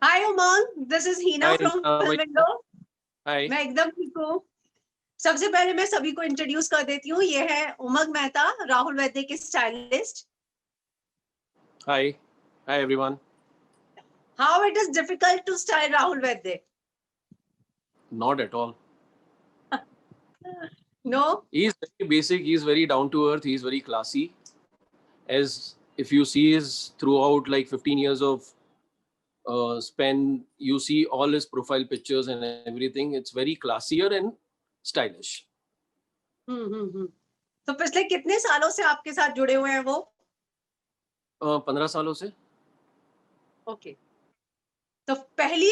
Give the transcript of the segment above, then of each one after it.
Hi Umang, this is Heena Hi, from Rina. Film window. Hi. मैं एकदम ठीक हूँ। सबसे पहले मैं सभी को इंट्रोड्यूस कर देती हूँ। ये है उमंग मेहता, राहुल वैद्य के stylist. Hi. Hi, everyone. How it is difficult to style Rahul Vaidya? Not at all. No. He's very basic. He's very down to earth. He's very classy. As if you see his throughout like 15 years of span, you see all his profile pictures and everything. It's very classier and stylish. तो पिछले कितने सालों से आपके साथ जुड़े हुए हैं वो? 15 सालों से. ओके। तो पहली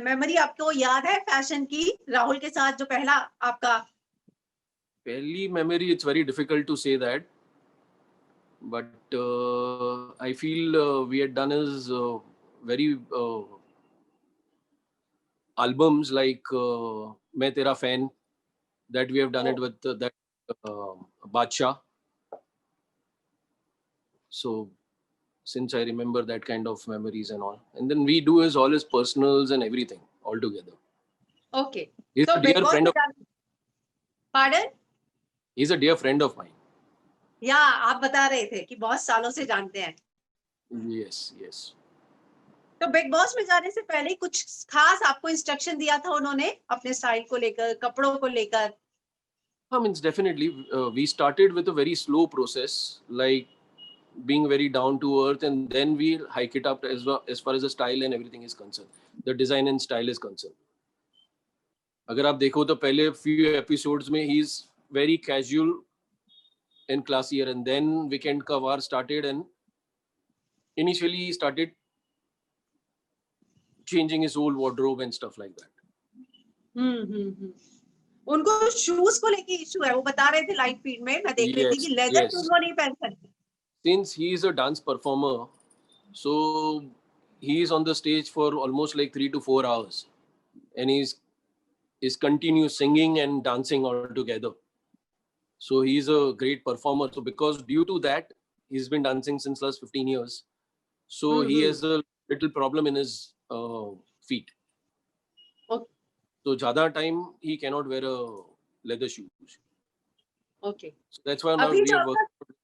मेमोरी आपको याद है फैशन की, राहुल के साथ जो पहला आपका? पहली memory, it's very difficult to say that. But I feel we had done his very albums like Main Tera Fan, that we have done it with that Badshah. So since I remember that kind of memories and all, and then we do his all his personals and everything all together. Okay. He's तो a dear friend of. Pardon? He's a dear friend of mine. या आप बता रहे थे कि बहुत सालों से जानते हैं। Yes, yes. तो बिग बॉस में जाने से पहले कुछ खास आपको इंस्ट्रक्शन दिया था उन्होंने अपने स्टाइल को लेकर, कपड़ों को लेकर? I mean, definitely, we started with a very slow process, like being very down to earth, and then we hike it up as well, as far as the style and everything is concerned. The design and style is concerned. अगर आप देखो तो पहले few episodes में he is very casual and classier, and then Weekend का वार started, and initially he started changing his whole wardrobe and stuff like that. उनको shoes को लेके इशू है, वो बता रहे थे लाइव फीड में, मैं देख रही थी Yes, कि लेदर yes. शूज वो नहीं पहन सकते। Since he is a dance performer, so he is on the stage for almost like 3 to 4 hours, and is continuous singing and dancing all together. So he's a great performer. So because due to that, he's been dancing since last 15 years. So he has a little problem in his feet. Okay. So jada time he cannot wear a leather shoes. Okay. So that's why now अभी we जो are आपका, working.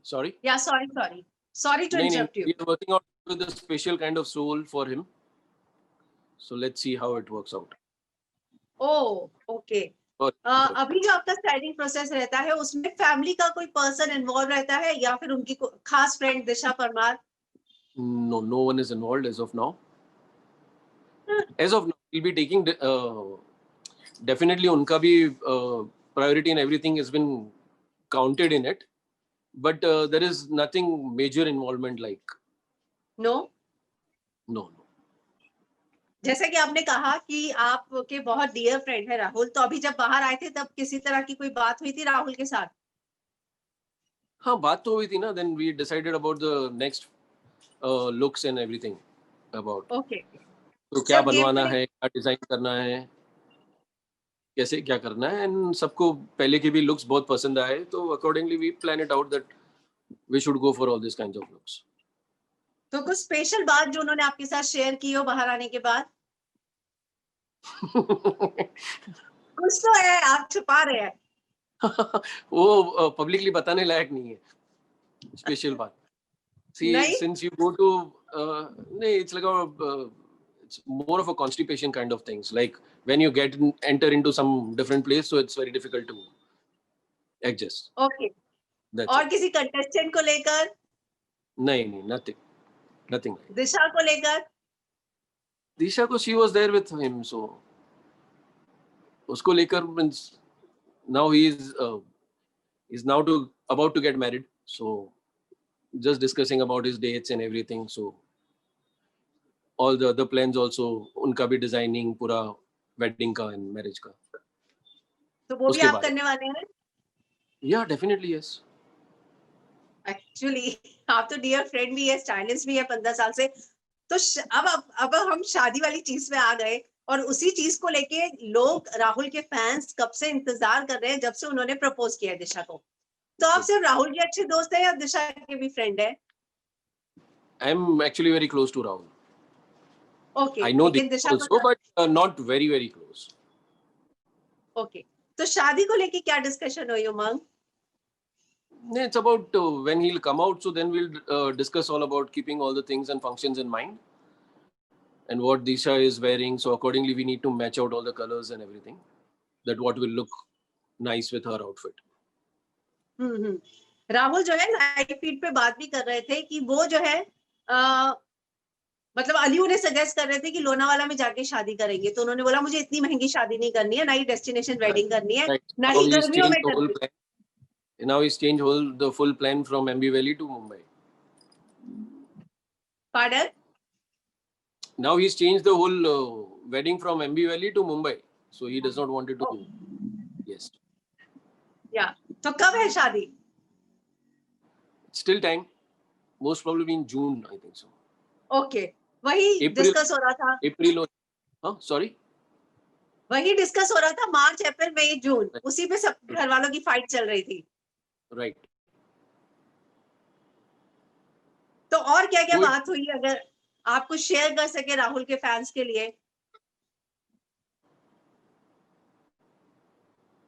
Sorry. Yeah sorry to interrupt you. We are working out with a special kind of sole for him. So let's see how it works out. Oh okay. अभी जो आपका styling process रहता है उसमें family का कोई person involve रहता है या फिर उनकी खास friend Disha Parmar? No, no one is involved as of now. As of now, we'll be taking definitely unka bhi priority and everything has been counted in it, but there is nothing major involvement like. No. No. जैसे कि आपने कहा कि आपके बहुत dear friend है राहुल, तो अभी जब बाहर आए थे तब किसी तरह की कोई बात हुई थी राहुल के साथ? हाँ बात तो हुई थी ना, then we decided about the next looks and everything about. Okay. तो क्या जब गेम बनवाना प्ले, है, क्या डिजाइन करना है, कैसे क्या करना है, एंड सबको पहले के भी लुक्स बहुत पसंद आए, तो accordingly we plan it out that we should go for all this kinds of looks. तो कुछ स्पेशल बात जो उन्होंने आपके साथ शेयर की हो बाहर आने के बाद? कुछ तो है, आप छुपा रहे हैं। वो पब्लिकली बताने लायक नहीं है स्पेशल बात. See, नहीं? since you go to, it's like it's more of a constipation kind of things. Like when you enter into some different place, so it's very difficult to adjust. Okay. That's और it. किसी contestant को लेकर? नहीं, nothing like. दिशा को लेकर? Disha ko she was there with him, so उसको लेकर means now he's now about to get married, so just discussing about his dates and everything. So all the other plans also, उनका भी designing पूरा wedding का and marriage का. तो वो भी उसके आप बाद. करने वाले हैं? Yeah, definitely yes. एक्चुअली आप तो डियर फ्रेंड भी है, स्टाइलिस्ट भी है 15 साल से। तो अब हम शादी वाली चीज में आ गए, और उसी चीज को लेके लोग, राहुल के फैंस कब से इंतजार कर रहे हैं, जब से उन्होंने प्रपोज किया है दिशा को। तो आप सिर्फ राहुल के अच्छे दोस्त हैं या दिशा के भी फ्रेंड है? I'm actually very close to Rahul. Okay, I know लेकिन this दिशा को also, but not very, very close. Okay, तो शादी को लेके क्या डिस्कशन हुई उमंग? It's about when he'll come out. So then we'll discuss all about keeping all the things and functions in mind, and what Disha is wearing. So accordingly, we need to match out all the colors and everything. That what will look nice with her outfit. Rahul जो है live feed पे बात भी कर रहे थे कि वो जो है मतलब अली उन्हें सजेस्ट कर रहे थे कि लोनावाला में जाके शादी करेंगे, तो उन्होंने बोला मुझे इतनी महंगी शादी नहीं करनी है, ना ही डेस्टिनेशन वेडिंग करनी है, Right. ना Now ही he's गर्मियों changed में the whole करनी है। plan. Now he's changed the full plan from MB Valley to Mumbai. Pardon? Now he's changed the whole wedding from MB Valley to Mumbai. So he does not want it to go. Yes. Yeah. तो कब है शादी? Still time. Most probably in June, I think so. Okay. वही April, discuss हो रहा था। April or sorry. वही discuss हो रहा था, मार्च, अप्रैल, मई, जून, Right. उसी पे सब घर वालों की फाइट चल रही थी। Right. तो और क्या क्या Good. बात हुई, अगर आप कुछ शेयर कर सके राहुल के फैंस के लिए?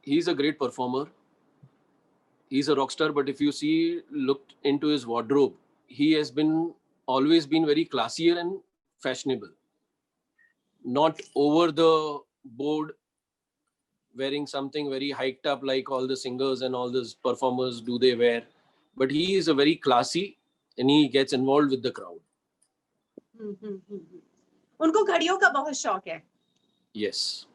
He's a great performer. He's a rock star, but if you see, looked into his wardrobe, he has been always been very classier and fashionable. Not over the board, wearing something very hiked up like all the singers and all these performers do they wear. But he is a very classy, and he gets involved with the crowd. उनको घड़ियों का बहुत शौक है। Yes.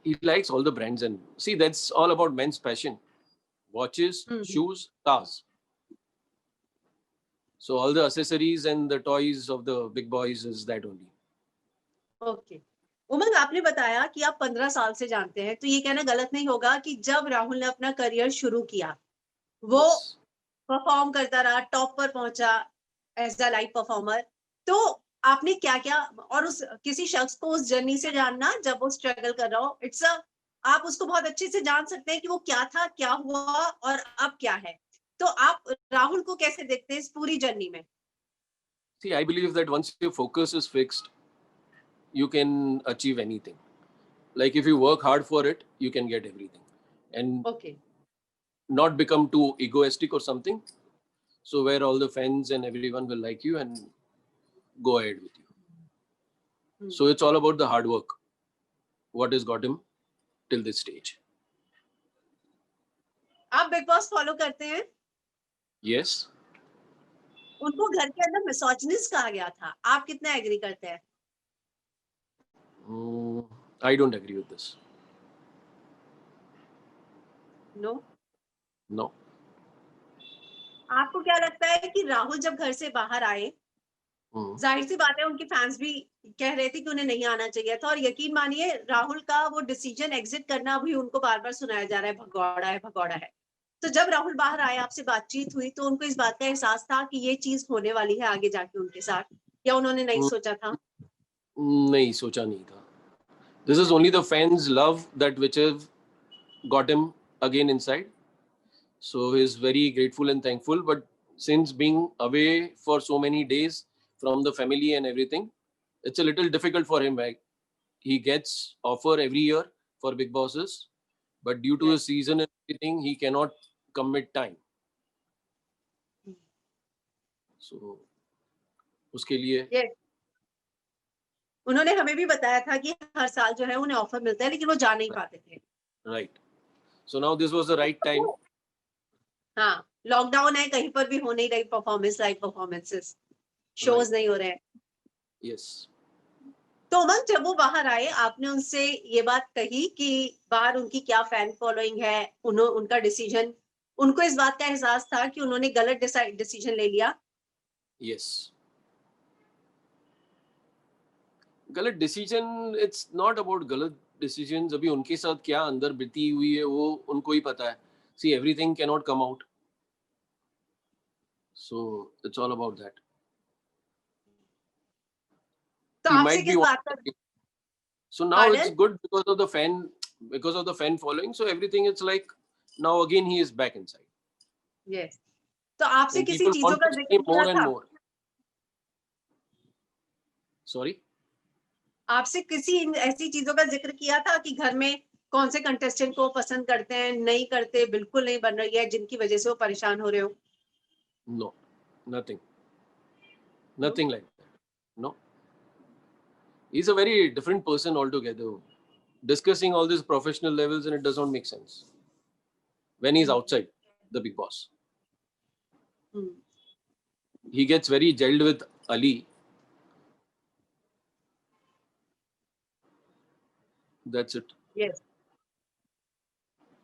He likes all the brands, and see, that's all about men's passion. Watches, shoes, cars. So all the accessories and the toys of the big boys is that only. Okay. Umang, आपने बताया कि आप 15 साल से जानते हैं, तो ये कहना गलत नहीं होगा कि जब राहुल ने अपना करियर शुरू किया, वो Yes. परफॉर्म करता रहा, टॉप पर पहुंचा एज अ लाइव परफॉर्मर, तो आपने क्या क्या, और उस किसी शख्स को उस जर्नी से जानना जब वो स्ट्रगल कर रहा हो, इट्स अ, आप उसको बहुत अच्छे से जान सकते हैं कि वो क्या था, क्या हुआ और अब क्या है। तो आप राहुल को कैसे देखते हैं इस पूरी जर्नी में? See, I believe that once your focus is fixed, you can achieve anything. Like if you work hard for it, you can get everything, and okay. not become too egoistic or something. So where all the fans and everyone will like you and go ahead with you. So it's all about the hard work. What has got him till this stage? आप big boss follow करते हैं? Yes. उनको घर के अंदर misogynist कहा गया था, आप कितना एग्री करते हैं? I don't agree with this. No? No. आपको क्या लगता है कि राहुल जब घर से बाहर आए, जाहिर सी बात है उनके फैंस भी कह रहे थे कि उन्हें नहीं आना चाहिए था, और यकीन मानिए राहुल का वो डिसीजन एग्जिट करना भी उनको बार बार सुनाया जा रहा है, भगौड़ा है, भगौड़ा है। तो जब राहुल बाहर आए, आपसे बातचीत हुई, तो उनको इस बात का एहसास था कि ये चीज होने वाली है आगे जाके उनके साथ, या उन्होंने नहीं सोचा था? नहीं सोचा नहीं था. This is only the fans' love that which have got him again inside. So he's very grateful and thankful. But since being away for so many days from the family and everything, it's a little difficult for him. Like, he gets offer every year for big bosses, but due to the season and everything, he cannot commit time. So उसके लिए yes. उन्होंने हमें भी बताया था कि हर साल जो है उन्हें ऑफर मिलता है, लेकिन वो जा नहीं पाते थे। right. So now this was the right time. हाँ, लॉकडाउन है, कहीं पर भी हो नहीं रही परफॉर्मेंस, लाइव परफॉर्मेंसेस, शोज नहीं हो रहे हैं। Yes. तो उमंग, जब वो बाहर आए, आपने उनसे ये बात कही कि बाहर उनकी क्या फैन फॉलोइंग है, उनका डिसीजन, उनको इस बात का एहसास था कि उन्होंने गलत डिसीजन ले लिया? Yes. गलत डिसीजन, इट्स नॉट अबाउट गलत डिसीजंस. अभी उनके साथ क्या अंदर बीती हुई है वो उनको ही पता है. See, everything can not come out, so it's all about that. तो आपसे किस बात का? So now it's good because of the fan following. So everything, it's like now again he is back inside. Yes. तो आपसे And किसी people चीजों want का to see जिक्र more किया and था? more. सॉरी, आपसे किसी ऐसी चीजों का जिक्र किया था कि घर में कौन से कंटेस्टेंट को पसंद करते हैं, नहीं करते, बिल्कुल नहीं बन रही है, जिनकी वजह से वो परेशान हो रहे हो? No, nothing, hmm, nothing like that, no. He's a very different person altogether. Discussing all these professional levels, and it does not make sense when he's outside the Big Boss. Hmm, He gets very gelled with Ali. That's it. yes.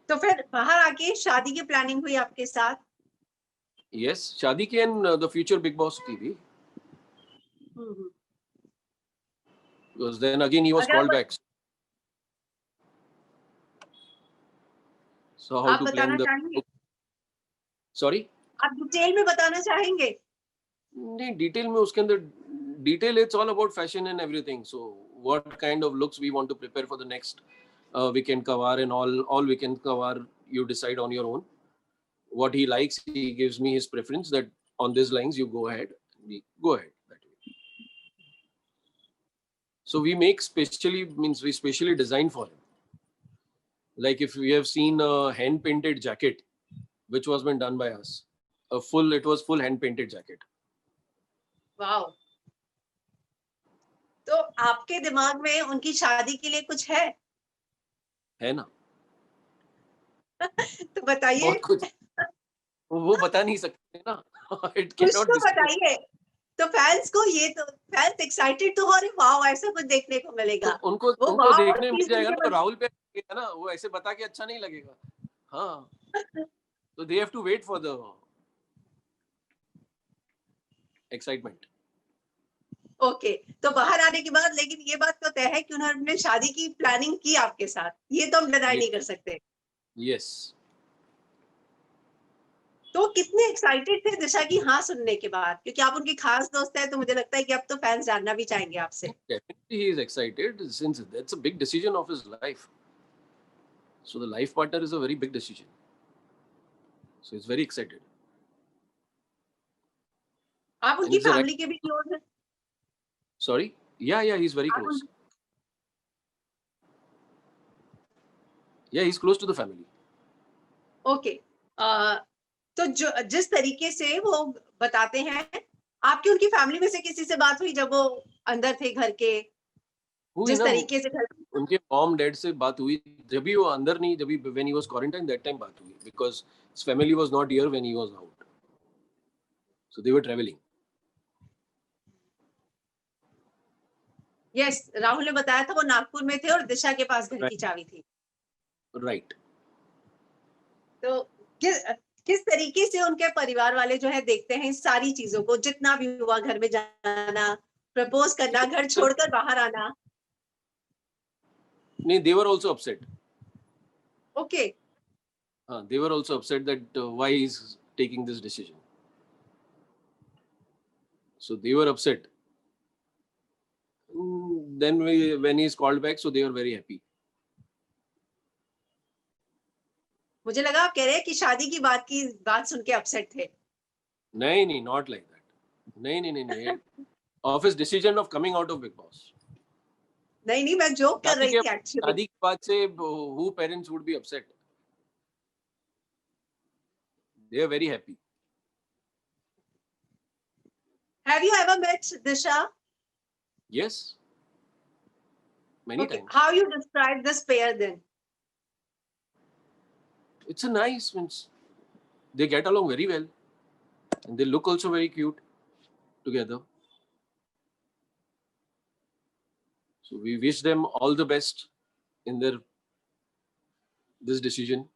तो फिर बाहर आके शादी की planning हुई आपके साथ? Yes, शादी की and the future Big Boss की भी. हम्म। Because then again he was अगर called आप back. So how आप to plan बताना the? चाहेंगे, Sorry. आप डिटेल में बताना चाहेंगे? नहीं, डिटेल में उसके अंदर detail, it's all about fashion and everything. So what kind of looks we want to prepare for the next weekend kawar and all weekend kawar, you decide on your own what he likes. He gives me his preference that on these lines you go ahead, we go ahead that way. So we make specially, means we specially design for him. Like if we have seen a hand painted jacket which was been done by us, it was full hand painted jacket. Wow! तो आपके दिमाग में उनकी शादी के लिए कुछ है? है ना, तो बताइए, बहुत कुछ. वो बता नहीं सकते ना. It कुछ cannot तो disclose. बताइए। तो फैन्स को ये तो फैन्स एक्साइटेड तो हो रहे, वाओ! ऐसा कुछ देखने को तो मिलेगा। उनको वो उनको वाओ देखने मिल चीज़ जाएगा उनके ना, तो मन राहुल पे लगेगा ना, वो ऐसे बता के अच्छा नहीं लगेगा. हाँ, तो they have to wait for the excitement. Okay, तो बाहर आने के बाद लेकिन ये बात तो तय है कि उन्होंने शादी की प्लानिंग की आपके साथ, ये तो हम डिनाई नहीं कर सकते। यस, तो कितने एक्साइटेड थे दिशा की हाँ सुनने के बाद? क्योंकि आप उनकी खास दोस्त हैं, तो मुझे लगता है कि अब तो फैन्स जानना भी चाहेंगे आपसे। Definitely he is excited since that's a big decision of his life. So the life partner is a very big decision. So is very excited आप एंड उनकी इट्स अ राइट. फैमिली के भी close हैं? Sorry, yeah he is very आप close. उन yeah he is close to the family. Okay, तो जो जिस तरीके से वो बताते हैं, आपकी उनकी फैमिली में से किसी से बात हुई जब वो अंदर थे घर के? हुई जिस ना, तरीके से घर उनके मॉम डैड से बात हुई. जब भी वो अंदर नहीं, जब भी when he was quarantine, that time बात हुई, because his family was not here when he was out. So they were travelling. Yes, Rahul ने बताया था वो नागपुर में थे और दिशा के पास घर की चाबी थी। राइट. तो किस किस तरीके से उनके परिवार वाले जो है देखते हैं इस सारी चीजों को, जितना भी हुआ, घर में जाना, प्रपोज करना, घर छोड़कर बाहर आना? नहीं, they were also upset. Okay, They were also upset that why he's taking this decision. So they were upset. Then when he's called back, so they were very happy. मुझे लगा आप कह रहे हैं कि शादी की बात सुन के अपसेट थे। नहीं नहीं, not like that. नहीं नहीं नहीं नहीं. Of his decision of coming out of Big Boss. नहीं नहीं, मैं जोक कर शादी रही के थी एक्चुअली। शादी के बाद से who parents would be upset? They are very happy. Have you ever met Disha? Yes, many okay, times. How you describe this pair then? It's a nice means they get along very well, and they look also very cute together. So we wish them all the best in their this decision.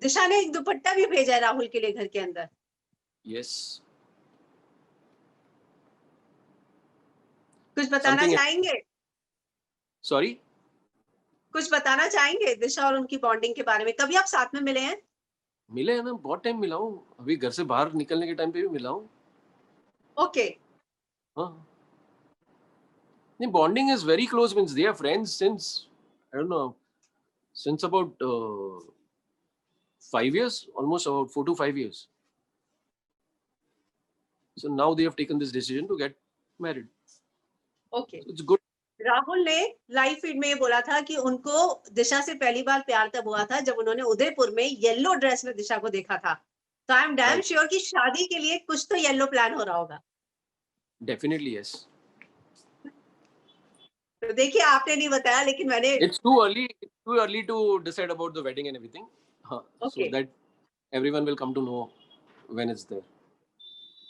दिशा ने एक दुपट्टा भी भेजा है राहुल के लिए घर के अंदर। Yes, कुछ बताना something. चाहेंगे? Sorry. कुछ बताना चाहेंगे दिशा और उनकी बॉन्डिंग के बारे में? कभी आप साथ में मिले हैं? मिले हैं ना, बहुत टाइम मिला हूँ. अभी घर से बाहर निकलने के टाइम पे भी मिला हूँ. ओके, हाँ. नहीं, bonding is very close. Means they are friends since, I don't know, since about 5 years, almost about 4 to 5 years. So now they have taken this decision to get married. Okay. So it's good. Rahul ने live feed में ये बोला था कि उनको दिशा से पहली बार प्यार तब हुआ था जब उन्होंने उदयपुर में येलो ड्रेस में दिशा को देखा था. तो I am damn Right. Sure कि शादी के लिए कुछ तो येलो प्लान हो रहा होगा. Definitely yes. तो देखिए आपने नहीं बताया लेकिन मैंने. It's too early. It's too early to decide about the wedding and everything. Okay. So that everyone will come to know when it's there.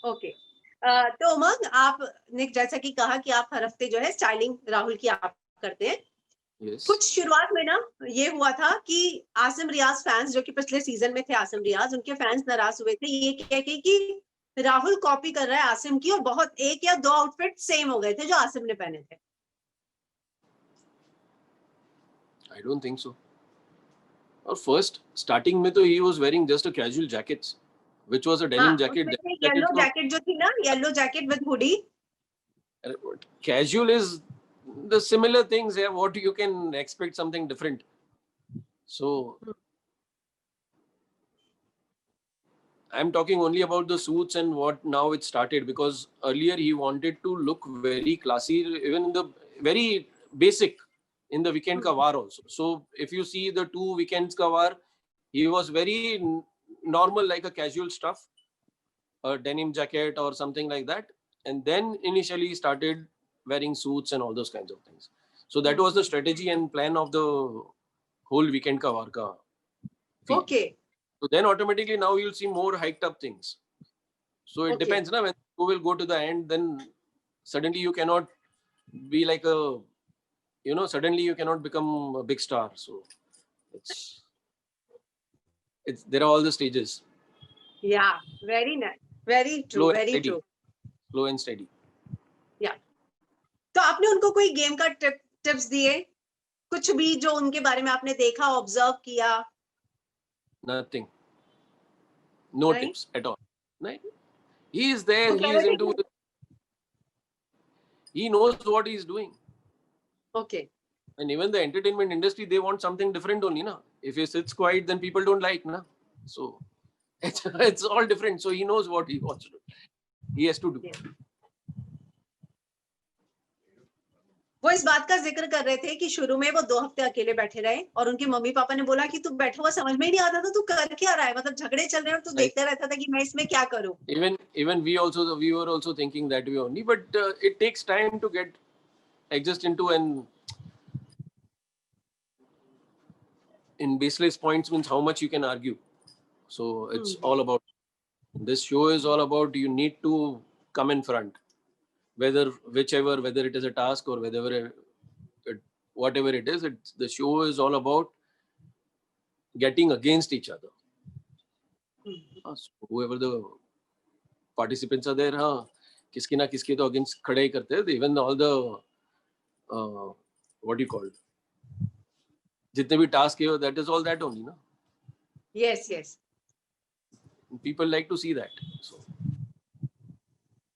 Okay. तो उमंग आपने जैसा कि कहा कि आप हर हफ्ते जो है स्टाइलिंग राहुल की आप करते हैं. Yes. कुछ शुरुआत में ना ये हुआ था कि आसिम रियाज फैंस जो कि पिछले सीजन में थे, आसिम रियाज, उनके फैंस नाराज हुए थे ये कह के कि राहुल कॉपी कर रहा है आसिम की और बहुत एक या दो आउटफिट सेम हो गए थे जो आसिम ने पहने थे. I don't think so. Or first starting में तो he was wearing just a casual jackets, which was a denim jacket. Yellow jacket जो थी ना, yellow jacket with hoodie. Casual is the similar things. Yeah, what you can expect something different. So I'm talking only about the suits and what now it started, because earlier he wanted to look very classy, even in the very basic in the weekend ka war also. So if you see the 2 weekends ka war, he was very normal, like a casual stuff, a denim jacket or something like that. And then initially he started wearing suits and all those kinds of things. So that was the strategy and plan of the whole weekend ka war ka feel. Okay. So then automatically now you'll see more hiked up things. So it depends, na, when you will go to the end, then suddenly you cannot be like a, suddenly you cannot become a big star. So it's there are all the stages. Yeah, very nice. Very true, Slow and very steady. true. Slow and steady. Yeah. तो आपने उनको कोई game का tips दिए? कुछ भी जो उनके बारे में आपने देखा, ऑब्जर्व किया? Nothing. No Right? tips at all. Right? He is there. Okay, He is into it. He knows what he is doing. Okay. And even the entertainment industry, they want something different only, na. If he sits quiet, then people don't like, na. So it's all different. So he knows what he wants to do. He has to do. Yeah. वो इस बात का जिक्र कर रहे थे कि शुरू में वो 2 हफ्ते अकेले बैठे रहे और उनके मम्मी पापा ने बोला कि तू बैठा हुआ समझ में ही नहीं आता था, तू कर क्या रहा है, मतलब झगड़े चल रहे हैं और तू देखता रहता था कि मैं इसमें क्या करूं. Even we were also thinking that way only, but it takes time to get adjust into, and in baseless points means how much you can argue. So it's all about, this show is all about, you need to come in front, whether it is a task or whatever it is, the show is all about getting against each other. So whoever the participants are there, kiski na kiski to against khade hi karte hain. Even all the what do you call it, jitne bhi task hai, that is all that only, na. Yes. People like to see that.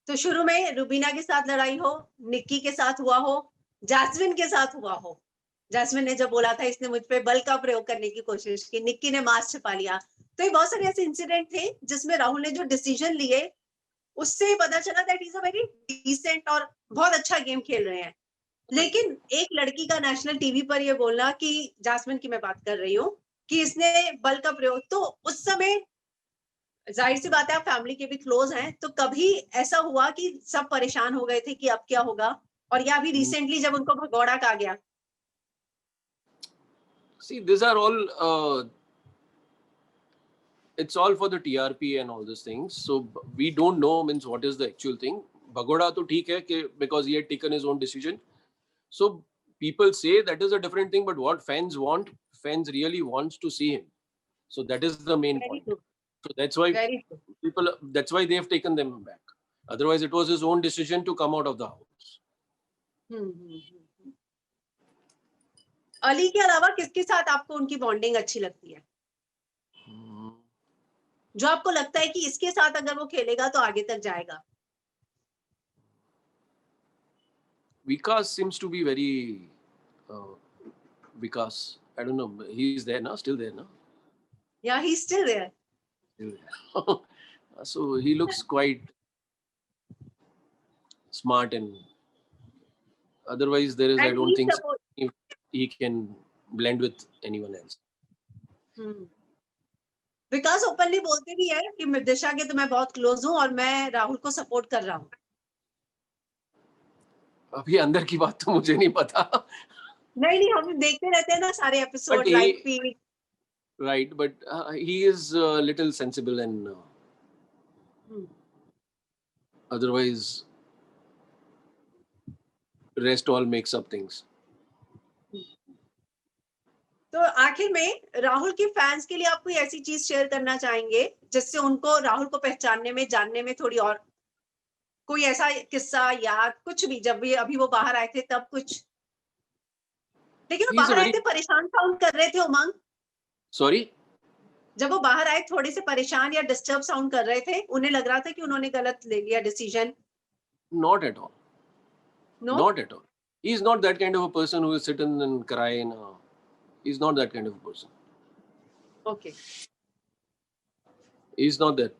तो शुरू में रुबीना के साथ लड़ाई हो, निक्की के साथ हुआ हो, जैस्मिन के साथ हुआ हो. जैस्मिन ने जब बोला था इसने मुझ पे बल का प्रयोग करने की कोशिश की, निक्की ने मास्क छिपा लिया. तो ये बहुत सारे ऐसे इंसिडेंट थे जिसमें राहुल ने जो डिसीजन लिए उससे पता चला that is a very decent और बहुत अच्छा गेम खेल रहे हैं. लेकिन एक लड़की का नेशनल टीवी पर ये बोलना कि जैस्मिन की मैं बात कर रही हूँ कि इसने बल का प्रयोग, तो उस समय जाहिर सी बात है आप फैमिली के भी क्लोज हैं, तो कभी ऐसा हुआ कि सब परेशान हो गए थे कि अब क्या होगा, और या भी रिसेंटली जब उनको भगौड़ा कहा गया? See, these are all it's all for the TRP and all these things. So we don't know means what is the actual thing. Bhagoda to theek hai because he had taken his own decision. So people say that is a different thing, but what fans really wants to see him. So that is the main point. So that's why that's why they have taken them back. Otherwise, it was his own decision to come out of the house. Ali के अलावा किसके साथ आपको उनकी bonding अच्छी लगती है, जो आपको लगता है कि इसके साथ अगर वो खेलेगा तो आगे तक जाएगा? Vikas seems to be very Vikas. I don't know. He's there now, still there now. Yeah, he's still there. So he looks quite smart, and otherwise there is, I And don't he think support. he can blend with anyone else. Vikas openly बोलते भी है कि मैं दिशा के तो मैं बहुत close हूँ और मैं राहुल को सपोर्ट कर रहा हूँ. अभी अंदर की बात तो मुझे नहीं पता. नहीं, हम देखते रहते हैं ना सारे episode live feed. Right, but he is a little sensible, and otherwise rest all makes up things. तो आखिर में राहुल के फैंस के लिए आप कोई ऐसी चीज शेयर करना चाहेंगे जिससे उनको राहुल को पहचानने में, जानने में थोड़ी और, कोई ऐसा किस्सा याद कुछ भी, जब भी अभी वो बाहर आए थे तब कुछ. लेकिन वो He's a बाहर आए very थे परेशान साउंड कर रहे थे उमंग. sorry. जब वो बाहर आए थोड़े से परेशान या डिस्टर्ब साउंड कर रहे थे, उन्हें लग रहा था कि उन्होंने गलत ले लिया decision. Not at all. No. Not at all. He's not that kind of a person who will sit in and cry. He's not that kind of a person. Okay. He's not that.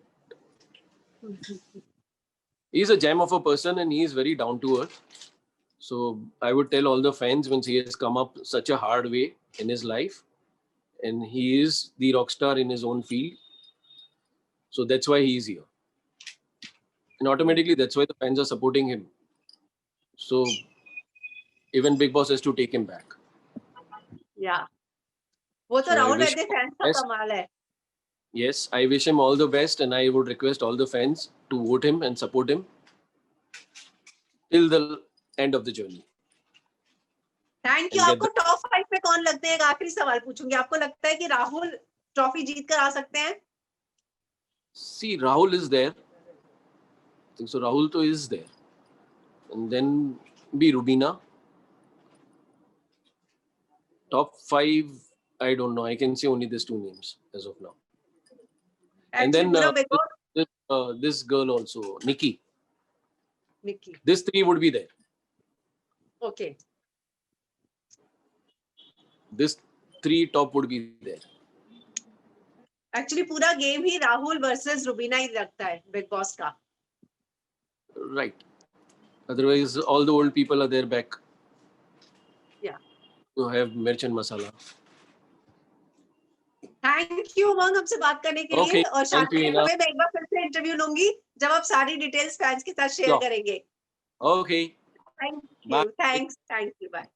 He's a gem of a person, and he is very down to earth. So I would tell all the fans, once he has come up such a hard way in his life, and he is the rock star in his own field. So that's why he is here. And automatically that's why the fans are supporting him. So even Big Boss has to take him back. या वो तो So I Rahul wish Vaidya fans का best. कमाल है. Yes, I wish him all the best, and I would request all the fans to vote him and support him till the end of the journey. Thank you. And get आपको top 5 में कौन लगते हैं? एक आखिरी सवाल पूछूंगी. आपको लगता है कि राहुल ट्रॉफी जीत कर आ सकते हैं? See, Rahul is there. I think so. Rahul to is there, and then be Rubina. Top 5, I don't know. I can say only these 2 names as of now. And then पूरा Big Boss. this girl also, Nikki. Nikki. These 3 would be there. Okay. This 3 top would be there. Actually पूरा game ही Rahul versus Rubina ही लगता है big boss का. Right. Otherwise, all the old people are there back. Yeah. To have mirch and masala. Thank you Umang हमसे बात करने के Okay, लिए. और thank शादी you, के Ina. समय मैं एक बार फिर से इंटरव्यू लूंगी जब आप सारी डिटेल्स फैंस के साथ शेयर Sure. करेंगे. Okay. Thank you. Bye. Thanks. Thank you. Bye.